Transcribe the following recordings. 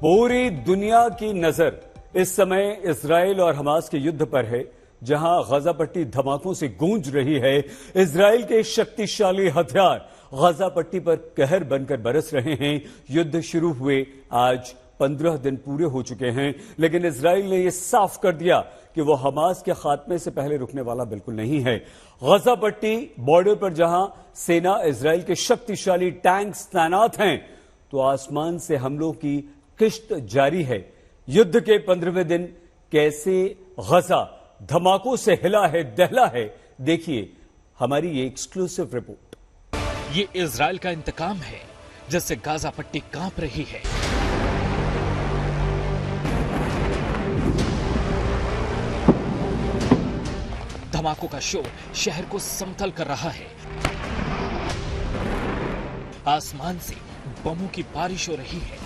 पूरी दुनिया की नजर इस समय इजराइल और हमास के युद्ध पर है, जहां गजा पट्टी धमाकों से गूंज रही है। इजराइल के शक्तिशाली हथियार गजा पट्टी पर कहर बनकर बरस रहे हैं। युद्ध शुरू हुए आज 15 दिन पूरे हो चुके हैं, लेकिन इजराइल ने यह साफ कर दिया कि वो हमास के खात्मे से पहले रुकने वाला बिल्कुल नहीं है। गजा पट्टी बॉर्डर पर जहां सेना इजराइल के शक्तिशाली टैंक्स तैनात हैं, तो आसमान से हमलों की किश्त जारी है। युद्ध के 15वें दिन कैसे गजा धमाकों से हिला है, दहला है, देखिए हमारी ये एक्सक्लूसिव रिपोर्ट। ये इजराइल का इंतकाम है, जिससे गाजा पट्टी कांप रही है। धमाकों का शोर शहर को समतल कर रहा है। आसमान से बमों की बारिश हो रही है।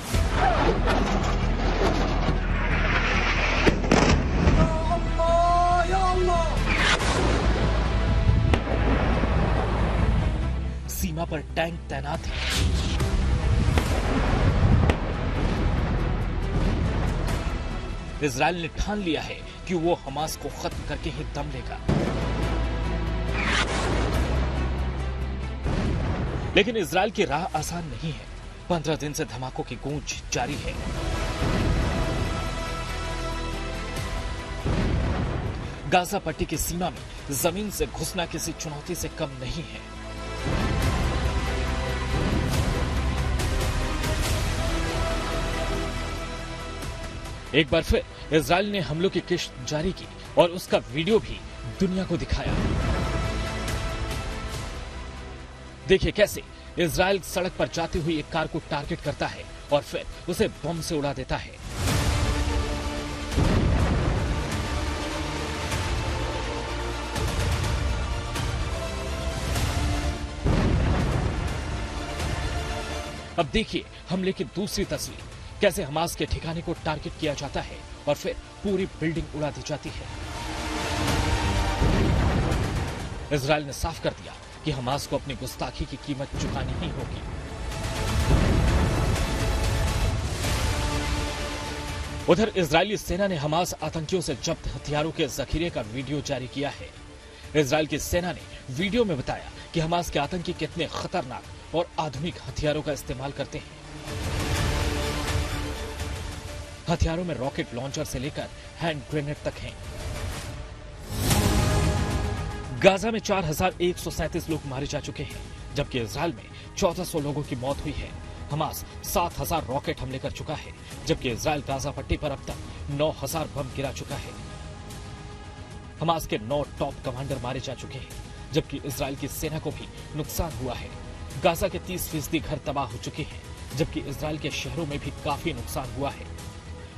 सीमा पर टैंक तैनात है। इजराइल ने ठान लिया है कि वो हमास को खत्म करके ही दम लेगा। लेकिन इजराइल की राह आसान नहीं है। 15 दिन से धमाकों की गूंज जारी है। गाजा पट्टी की सीमा में जमीन से घुसना किसी चुनौती से कम नहीं है। एक बार फिर इजराइल ने हमलों की किश्त जारी की और उसका वीडियो भी दुनिया को दिखाया। देखिए कैसे इजराइल सड़क पर जाती हुई एक कार को टारगेट करता है और फिर उसे बम से उड़ा देता है। अब देखिए हमले की दूसरी तस्वीर, कैसे हमास के ठिकाने को टारगेट किया जाता है और फिर पूरी बिल्डिंग उड़ा दी जाती है। इजराइल ने साफ कर दिया कि हमास को अपनी गुस्ताखी की कीमत चुकानी ही होगी। उधर इजरायली सेना ने हमास आतंकियों से जब्त हथियारों के जखीरे का वीडियो जारी किया है। इजराइल की सेना ने वीडियो में बताया कि हमास के आतंकी कितने खतरनाक और आधुनिक हथियारों का इस्तेमाल करते हैं। हथियारों में रॉकेट लॉन्चर से लेकर हैंड ग्रेनेड तक हैं। गाजा में 4137 लोग मारे जा चुके हैं, जबकि इजराइल में 1400 लोगों की मौत हुई है। हमास 7000 रॉकेट हमले कर चुका है, जबकि इजराइल गाजा पट्टी पर अब तक 9000 बम गिरा चुका है। हमास के 9 टॉप कमांडर मारे जा चुके हैं, जबकि इजराइल की सेना को भी नुकसान हुआ है। गाजा के 30% घर तबाह हो चुके हैं, जबकि इजराइल के शहरों में भी काफी नुकसान हुआ है।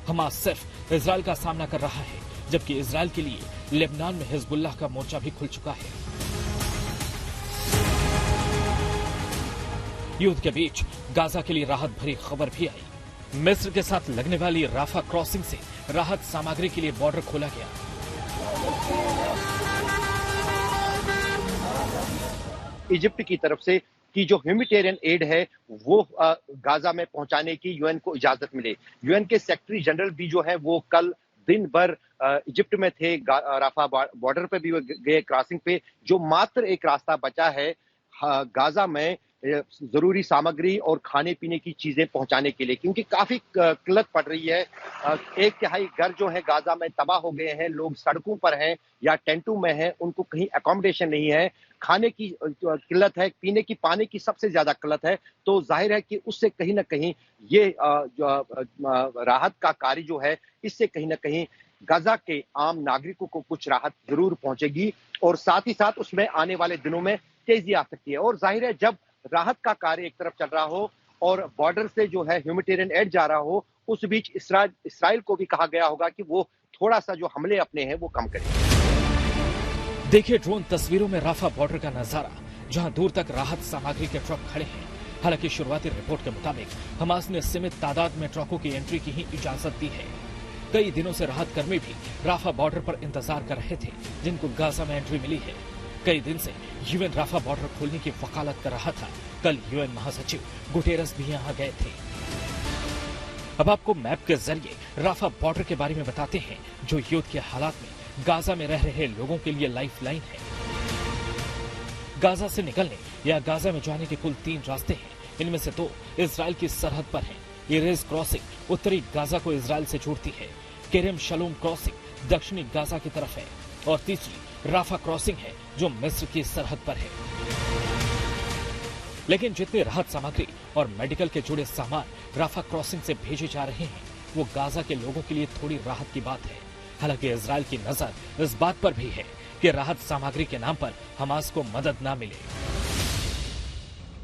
हमास सिर्फ इजराइल का सामना कर रहा है, जबकि इजराइल के लिए लेबनान में हिजबुल्लाह का मोर्चा भी खुल चुका है। युद्ध के बीच गाजा के लिए राहत भरी खबर भी आई। मिस्र के साथ लगने वाली राफा क्रॉसिंग से राहत सामग्री के लिए बॉर्डर खोला गया। इजिप्ट की तरफ से कि जो ह्यूमैनिटेरियन एड है वो गाजा में पहुंचाने की यूएन को इजाजत मिले। यूएन के सेक्रेटरी जनरल भी जो है वो कल दिन भर इजिप्ट में थे, राफा बॉर्डर पे भी गए, क्रॉसिंग पे। जो मात्र एक रास्ता बचा है गाजा में जरूरी सामग्री और खाने पीने की चीजें पहुंचाने के लिए, क्योंकि काफी किल्लत पड़ रही है। 1/3 घर जो है गाजा में तबाह हो गए हैं। लोग सड़कों पर हैं या टेंटों में हैं, उनको कहीं अकोमोडेशन नहीं है। खाने की किल्लत है, पीने की पानी की सबसे ज्यादा किल्लत है। तो जाहिर है कि उससे कहीं ना कहीं ये राहत का कार्य जो है, इससे कहीं ना कहीं गाजा के आम नागरिकों को कुछ राहत जरूर पहुंचेगी और साथ ही साथ उसमें आने वाले दिनों में तेजी आ सकती है। और जाहिर है जब राहत का कार्य एक तरफ चल रहा हो और बॉर्डर से जो है ह्यूमैनिटेरियन एड जा रहा हो, उस बीच इसराइल को भी कहा गया होगा कि वो थोड़ा सा जो हमले अपने हैं वो कम करें। देखिए ड्रोन तस्वीरों में राफा बॉर्डर का नजारा, जहां दूर तक राहत सामग्री के ट्रक खड़े हैं। हालांकि शुरुआती रिपोर्ट के मुताबिक हमास ने सीमित तादाद में ट्रकों की एंट्री की ही इजाजत दी है। कई दिनों से राहत कर्मी भी राफा बॉर्डर पर इंतजार कर रहे थे, जिनको गाजा में एंट्री मिली है। कई दिन से यूएन राफा बॉर्डर खोलने की वकालत कर रहा था। कल यूएन महासचिव गुटेरस भी यहां गए थे। अब आपको मैप के जरिए राफा बॉर्डर के बारे में बताते हैं, जो युद्ध के हालात में गाजा में रह रहे लोगों के लिए लाइफलाइन है। गाजा से निकलने या गाजा में जाने के कुल 3 रास्ते हैं। इनमें से 2 इजराइल की सरहद पर हैं। इरेज क्रॉसिंग उत्तरी गाजा को इजराइल से जोड़ती है। केरेम शलोम क्रॉसिंग दक्षिणी गाजा की तरफ है और तीसरी राफा क्रॉसिंग है, जो मिस्र की सरहद पर है। लेकिन जितनी राहत सामग्री और मेडिकल के जुड़े सामान राफा क्रॉसिंग से भेजे जा रहे हैं, वो गाजा के लोगों के लिए थोड़ी राहत की बात है। हालांकि इजराइल की नजर इस बात पर भी है कि राहत सामग्री के नाम पर हमास को मदद ना मिले।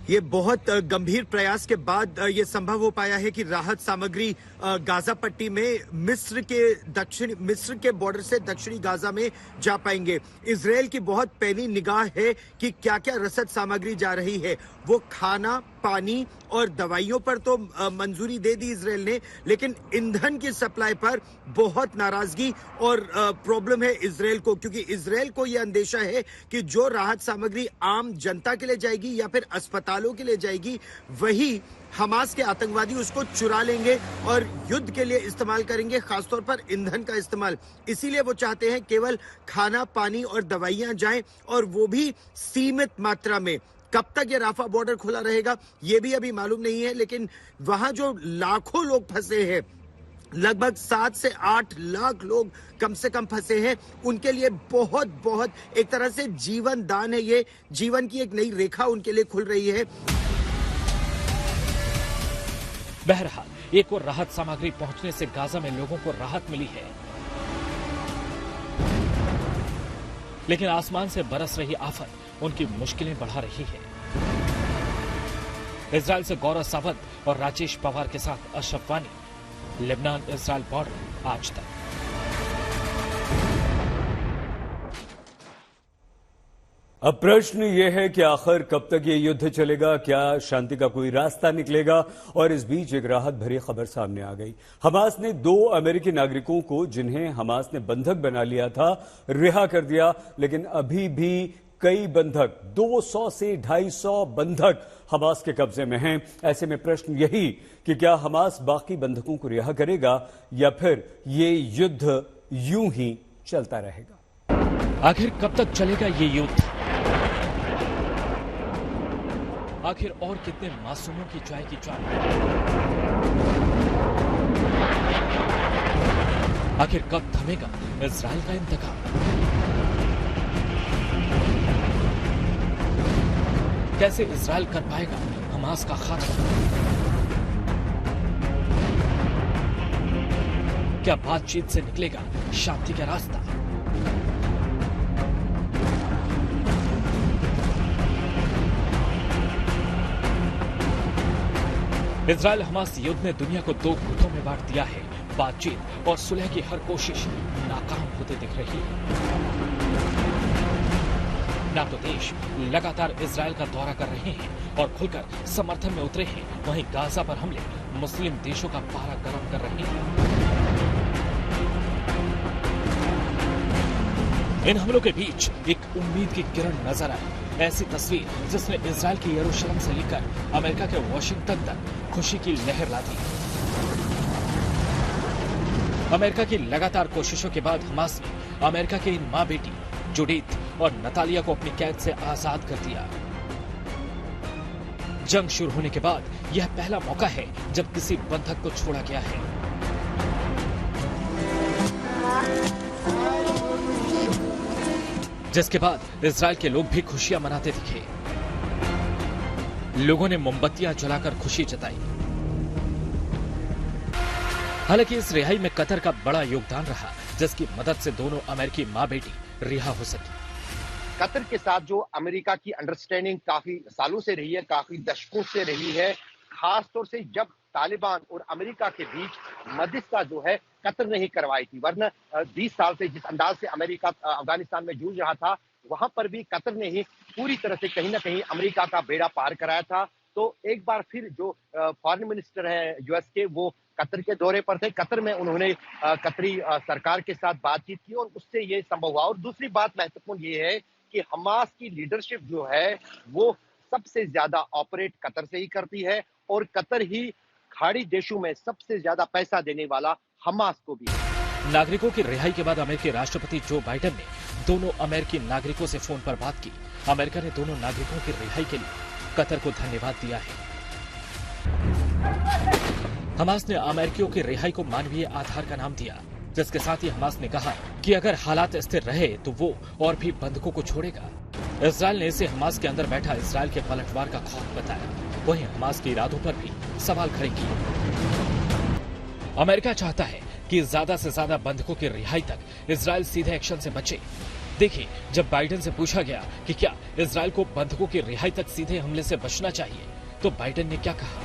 ये बहुत गंभीर प्रयास के बाद ये संभव हो पाया है कि राहत सामग्री गाजा पट्टी में मिस्र के बॉर्डर से दक्षिणी गाजा में जा पाएंगे। इजराइल की बहुत पैनी निगाह है कि क्या क्या रसद सामग्री जा रही है। वो खाना, पानी और दवाइयों पर तो मंजूरी दे दी इजराइल ने, लेकिन ईंधन की सप्लाई पर बहुत नाराजगी और प्रॉब्लम है इजराइल को, क्योंकि इजराइल को यह अंदेशा है कि जो राहत सामग्री आम जनता के लिए जाएगी या फिर अस्पतालों के लिए जाएगी, वही हमास के आतंकवादी उसको चुरा लेंगे और युद्ध के लिए इस्तेमाल करेंगे, खासतौर पर ईंधन का इस्तेमाल। इसीलिए वो चाहते हैं केवल खाना, पानी और दवाइयां जाएं, और वो भी सीमित मात्रा में। कब तक ये राफा बॉर्डर खुला रहेगा ये भी अभी मालूम नहीं है, लेकिन वहां जो लाखों लोग फंसे हैं, लगभग 7 से 8 लाख लोग कम से कम फंसे हैं, उनके लिए बहुत एक तरह से जीवन दान है। ये जीवन की एक नई रेखा उनके लिए खुल रही है। बहरहाल एक और राहत सामग्री पहुंचने से गाजा में लोगों को राहत मिली है, लेकिन आसमान से बरस रही आफत उनकी मुश्किलें बढ़ा रही है। इजराइल से गौरव सावंत और राजेश पवार के साथ अशरफ वानी, लेबनान इजराइल बॉर्डर, आज तक। अब प्रश्न ये है कि आखिर कब तक ये युद्ध चलेगा, क्या शांति का कोई रास्ता निकलेगा। और इस बीच एक राहत भरी खबर सामने आ गई। हमास ने 2 अमेरिकी नागरिकों को, जिन्हें हमास ने बंधक बना लिया था, रिहा कर दिया। लेकिन अभी भी कई बंधक, 200 से 250 बंधक हमास के कब्जे में हैं। ऐसे में प्रश्न यही कि क्या हमास बाकी बंधकों को रिहा करेगा या फिर ये युद्ध यूं ही चलता रहेगा। आखिर कब तक चलेगा ये युद्ध? आखिर और कितने मासूमों की जाएगी जान? आखिर कब थमेगा इजराइल का इंतकाम? कैसे इजराइल कर पाएगा हमास का खात्मा? क्या बातचीत से निकलेगा शांति का रास्ता? इजराइल हमास युद्ध ने दुनिया को 2 गुटों में बांट दिया है। बातचीत और सुलह की हर कोशिश नाकाम होते दिख रही है। ना तो देश लगातार इजराइल का दौरा कर रहे हैं और खुलकर समर्थन में उतरे हैं, वहीं गाजा पर हमले मुस्लिम देशों का पारा गर्म कर रहे हैं। इन हमलों के बीच एक उम्मीद की किरण नजर आई। ऐसी तस्वीर जिसने इजराइल के यरूशलेम से लेकर अमेरिका के वाशिंगटन तक खुशी की लहर ला दी। अमेरिका की लगातार कोशिशों के बाद हमास ने अमेरिका के इन मां बेटी जुडीथ और नतालिया को अपनी कैद से आजाद कर दिया। जंग शुरू होने के बाद यह पहला मौका है जब किसी बंधक को छोड़ा गया है। जिसके बाद इजराइल के लोग भी खुशियां मनाते दिखे। लोगों ने मोमबत्तियां जलाकर खुशी जताई। हालांकि इस रिहाई में कतर का बड़ा योगदान रहा, जिसकी मदद से दोनों अमेरिकी मां बेटी रिहा हो सकी। कतर के साथ जो अमेरिका की अंडरस्टैंडिंग काफी सालों से रही है, काफी दशकों से रही है, खास तौर से जब तालिबान और अमेरिका के बीच मध्यस्थता जो है कतर ने ही करवाई थी। वरना 20 साल से जिस अंदाज से अमेरिका अफगानिस्तान में जूझ रहा था, वहां पर भी कतर ने ही पूरी तरह से कहीं ना कहीं अमेरिका का बेड़ा पार कराया था। तो एक बार फिर जो फॉरेन मिनिस्टर है यूएस के, वो कतर के दौरे पर थे। कतर में उन्होंने कतरी सरकार के साथ बातचीत की और उससे ये संभव हुआ। और दूसरी बात महत्वपूर्ण ये है कि हमास की लीडरशिप जो है वो सबसे ज्यादा ऑपरेट कतर से ही करती है और कतर ही खाड़ी देशों में सबसे ज्यादा पैसा देने वाला हमास को भी है। नागरिकों की रिहाई के बाद अमेरिकी राष्ट्रपति जो बाइडेन ने दोनों अमेरिकी नागरिकों से फोन पर बात की। अमेरिका ने दोनों नागरिकों की रिहाई के लिए कतर को धन्यवाद दिया है। हमास ने अमेरिकियों की रिहाई को मानवीय आधार का नाम दिया, जिसके साथ ही हमास ने कहा कि अगर हालात स्थिर रहे तो वो और भी बंधकों को छोड़ेगा। इजरायल ने इसे हमास के अंदर बैठा इजरायल के पलटवार का खौफ बताया। वहीं हमास के इरादों पर भी सवाल खड़े किए। अमेरिका चाहता है कि ज्यादा से ज्यादा बंधकों की रिहाई तक इजरायल सीधे एक्शन से बचे। देखिए, जब बाइडेन से पूछा गया कि क्या इजरायल को बंधकों की रिहाई तक सीधे हमले से बचना चाहिए, तो बाइडेन ने क्या कहा।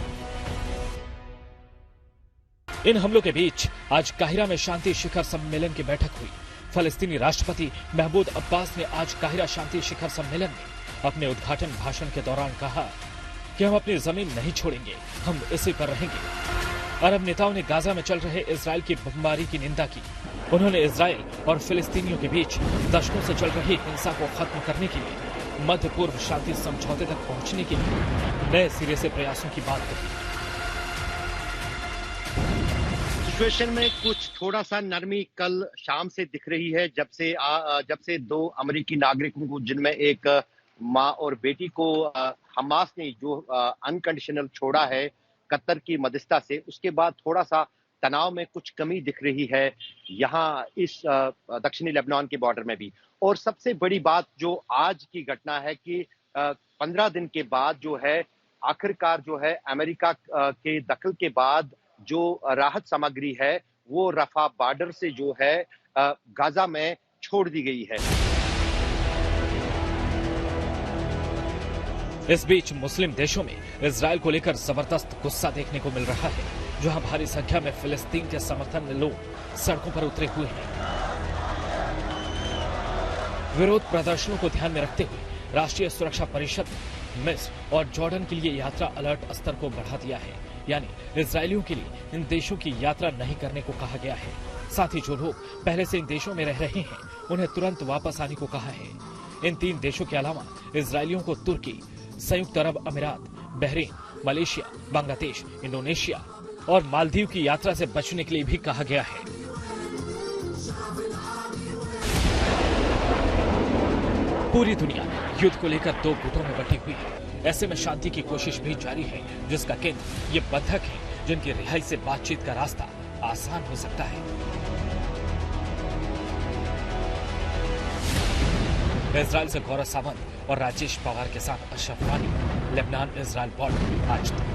इन हमलों के बीच आज काहिरा में शांति शिखर सम्मेलन की बैठक हुई। फलस्तीनी राष्ट्रपति महमूद अब्बास ने आज काहिरा शांति शिखर सम्मेलन में अपने उद्घाटन भाषण के दौरान कहा कि हम अपनी जमीन नहीं छोड़ेंगे, हम इसी पर रहेंगे। अरब नेताओं ने गाजा में चल रहे इजरायल की बमबारी की निंदा की। उन्होंने इजरायल और फिलिस्तीनियों के बीच दशकों से चल रही हिंसा को खत्म करने के लिए मध्य पूर्व शांति समझौते तक पहुंचने के लिए नए सिरे से प्रयासों की बात कही। सिचुएशन में कुछ थोड़ा सा नरमी कल शाम से दिख रही है, जब से दो अमेरिकी नागरिकों को, जिनमें एक माँ और बेटी को हमास ने जो अनकंडीशनल छोड़ा है कतर की मध्यस्थता से, उसके बाद थोड़ा सा तनाव में कुछ कमी दिख रही है यहाँ इस दक्षिणी लेबनान के बॉर्डर में भी। और सबसे बड़ी बात जो आज की घटना है कि 15 दिन के बाद जो है आखिरकार जो है अमेरिका के दखल के बाद जो राहत सामग्री है वो रफा बॉर्डर से जो है गाजा में छोड़ दी गई है। इस बीच मुस्लिम देशों में इजरायल को लेकर जबरदस्त गुस्सा देखने को मिल रहा है, जहां भारी संख्या में फिलिस्तीन के समर्थन में लोग सड़कों पर उतरे हुए हैं। विरोध प्रदर्शनों को ध्यान में रखते हुए राष्ट्रीय सुरक्षा परिषद ने मिस्र और जॉर्डन के लिए यात्रा अलर्ट स्तर को बढ़ा दिया है, यानी इजरायलियों के लिए इन देशों की यात्रा नहीं करने को कहा गया है। साथ ही जो लोग पहले से इन देशों में रह रहे हैं उन्हें तुरंत वापस आने को कहा है। इन 3 देशों के अलावा इजरायलियों को तुर्की, संयुक्त अरब अमीरात, बहरीन, मलेशिया, बांग्लादेश, इंडोनेशिया और मालदीव की यात्रा से बचने के लिए भी कहा गया है। पूरी दुनिया युद्ध को लेकर 2 गुटों में बटी हुई है। ऐसे में शांति की कोशिश भी जारी है, जिसका केंद्र ये बंधक है जिनकी रिहाई से बातचीत का रास्ता आसान हो सकता है। इजरायल से गौरव सावंत और राजेश पवार के साथ अशरफ वानी, लेबनान इजरायल बॉर्डर, आज तक।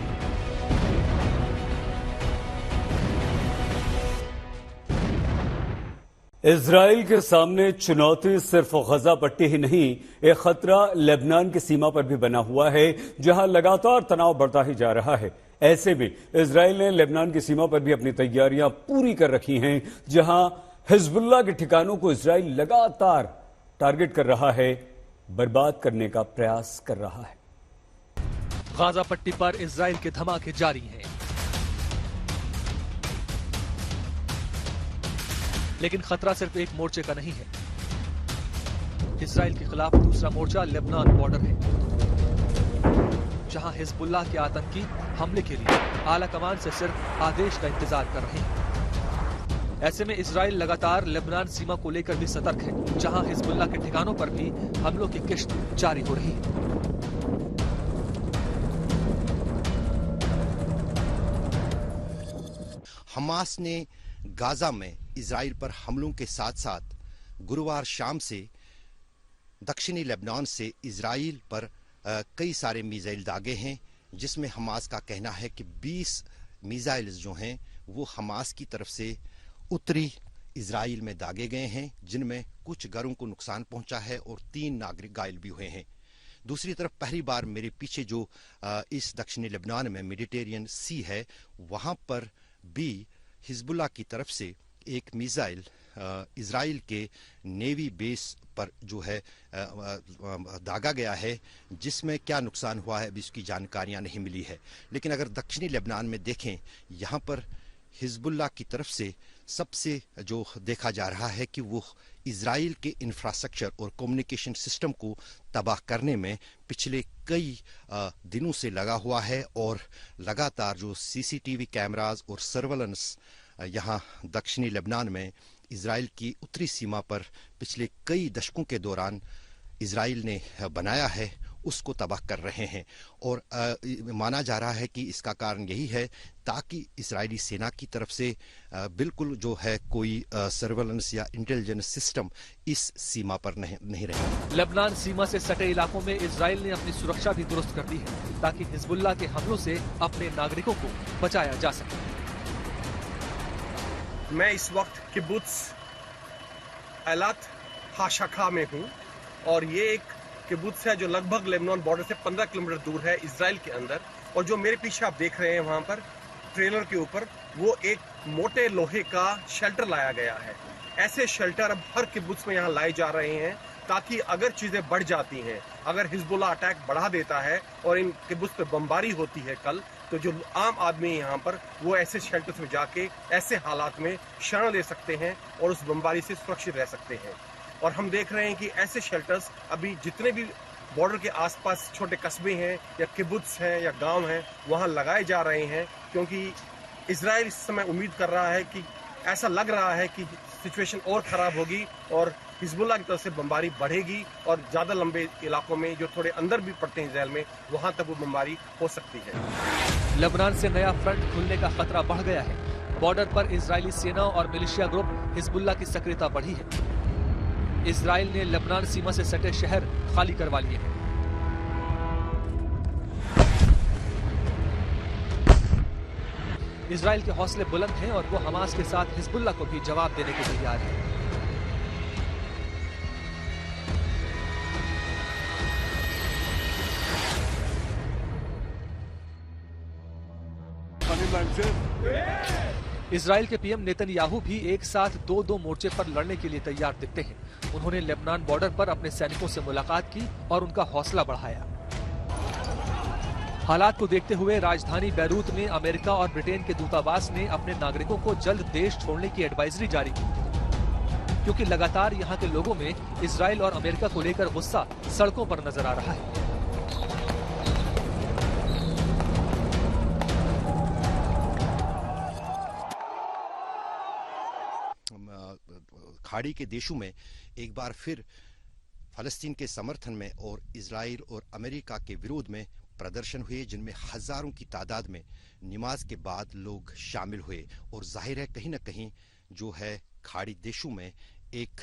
इजराइल के सामने चुनौती सिर्फ गजा पट्टी ही नहीं, एक खतरा लेबनान की सीमा पर भी बना हुआ है, जहां लगातार तनाव बढ़ता ही जा रहा है। ऐसे में इजराइल ने लेबनान की सीमा पर भी अपनी तैयारियां पूरी कर रखी हैं, जहां हिजबुल्लाह के ठिकानों को इजराइल लगातार टारगेट कर रहा है, बर्बाद करने का प्रयास कर रहा है। गाजा पट्टी पर इजराइल के धमाके जारी हैं, लेकिन खतरा सिर्फ एक मोर्चे का नहीं है। इजराइल के खिलाफ दूसरा मोर्चा लेबनान बॉर्डर है, जहां हिजबुल्लाह के आतंकी हमले के लिए आला कमान से सिर्फ आदेश का इंतजार कर रहे हैं। ऐसे में इजराइल लगातार लेबनान सीमा को लेकर भी सतर्क है, जहां हिजबुल्लाह के ठिकानों पर भी हमलों की किश्त जारी हो रही है। हमास ने गाजा में इजराइल पर हमलों के साथ साथ गुरुवार शाम से दक्षिणी लेबनान से इजराइल पर कई सारे मिसाइल दागे हैं, जिसमें हमास का कहना है कि 20 मिसाइल जो हैं वो हमास की तरफ से उत्तरी इजराइल में दागे गए हैं, जिनमें कुछ घरों को नुकसान पहुंचा है और 3 नागरिक घायल भी हुए हैं। दूसरी तरफ पहली बार मेरे पीछे जो इस दक्षिणी लेबनान में मेडिटेरियन सी है, वहां पर भी हिजबुल्लाह की तरफ से एक मिसाइल इजराइल के नेवी बेस पर जो है दागा गया है, जिसमें क्या नुकसान हुआ है अभी इसकी जानकारियां नहीं मिली है। लेकिन अगर दक्षिणी लेबनान में देखें, यहाँ पर हिजबुल्लाह की तरफ से सबसे जो देखा जा रहा है कि वो इजराइल के इंफ्रास्ट्रक्चर और कम्युनिकेशन सिस्टम को तबाह करने में पिछले कई दिनों से लगा हुआ है और लगातार जो सीसीटीवी कैमराज और सर्वेलेंस यहाँ दक्षिणी लेबनान में इजराइल की उत्तरी सीमा पर पिछले कई दशकों के दौरान इजराइल ने बनाया है उसको तबाह कर रहे हैं। और माना जा रहा है कि इसका कारण यही है ताकि इजरायली सेना की तरफ से बिल्कुल जो है कोई सर्वेलेंस या इंटेलिजेंस सिस्टम इस सीमा पर नहीं रहे। लेबनान सीमा से सटे इलाकों में इजराइल ने अपनी सुरक्षा भी दुरुस्त कर दी है ताकि हिजबुल्लाह के हमलों से अपने नागरिकों को बचाया जा सके। मैं इस वक्त किबुत्स एलात हाशखा में हूँ और ये एक किबुत्स है जो लगभग लेबनान बॉर्डर से 15 किलोमीटर दूर है इजराइल के अंदर। और जो मेरे पीछे आप देख रहे हैं वहां पर ट्रेलर के ऊपर वो एक मोटे लोहे का शेल्टर लाया गया है। ऐसे शेल्टर अब हर किबुत्स में यहाँ लाए जा रहे हैं ताकि अगर चीजें बढ़ जाती हैं, अगर हिजबुल्लाह अटैक बढ़ा देता है और इन किबुत्स पे बमबारी होती है कल, तो जो आम आदमी है यहाँ पर वो ऐसे शेल्टर्स में जाके ऐसे हालात में शरण ले सकते हैं और उस बमबारी से सुरक्षित रह सकते हैं। और हम देख रहे हैं कि ऐसे शेल्टर्स अभी जितने भी बॉर्डर के आसपास छोटे कस्बे हैं या किबुत्स हैं या गांव हैं वहां लगाए जा रहे हैं, क्योंकि इजराइल इस समय उम्मीद कर रहा है कि ऐसा लग रहा है कि सिचुएशन और खराब होगी और हिजबुल्लाह की तरफ से बमबारी बढ़ेगी और ज्यादा लंबे इलाकों में जो थोड़े अंदर भी पड़ते हैं इजराइल में वहां तक वो बमबारी हो सकती है। लेबनान से नया फ्रंट खुलने का खतरा बढ़ गया है। बॉर्डर पर इजरायली सेना और मिलिशिया ग्रुप हिजबुल्लाह की सक्रियता बढ़ी है। इजराइल ने लेबनान सीमा से सटे शहर खाली करवा लिए हैं। इजराइल के हौसले बुलंद हैं और वो हमास के साथ हिजबुल्लाह को भी जवाब देने को तैयार है। इजराइल के पीएम नेतन्याहू भी एक साथ दो मोर्चे पर लड़ने के लिए तैयार दिखते हैं। उन्होंने लेबनान बॉर्डर पर अपने सैनिकों से मुलाकात की और उनका हौसला बढ़ाया। हालात को देखते हुए राजधानी बैरूत में अमेरिका और ब्रिटेन के दूतावास ने अपने नागरिकों को जल्द देश छोड़ने की एडवाइजरी जारी की, क्योंकि लगातार यहाँ के लोगों में इजराइल और अमेरिका को लेकर गुस्सा सड़कों पर नजर आ रहा है। खाड़ी के देशों में एक बार फिर फलस्तीन के समर्थन में और इजराइल और अमेरिका के विरोध में प्रदर्शन हुए, जिनमें हजारों की तादाद में नमाज के बाद लोग शामिल हुए। और जाहिर है कहीं ना कहीं जो है खाड़ी देशों में एक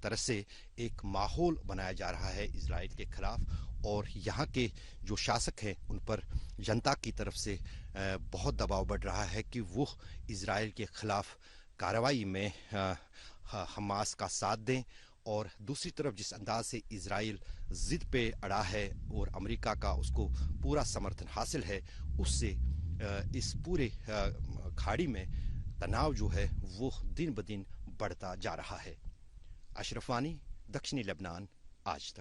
तरह से एक माहौल बनाया जा रहा है इजराइल के खिलाफ और यहाँ के जो शासक हैं उन पर जनता की तरफ से बहुत दबाव बढ़ रहा है कि वो इजराइल के खिलाफ कार्रवाई में हमास का साथ दें। और दूसरी तरफ जिस अंदाज से इजराइल जिद पे अड़ा है और अमेरिका का उसको पूरा समर्थन हासिल है, उससे इस पूरे खाड़ी में तनाव जो है वो दिन ब दिन बढ़ता जा रहा है। अशरफ वानी, दक्षिणी लेबनान, आज तक।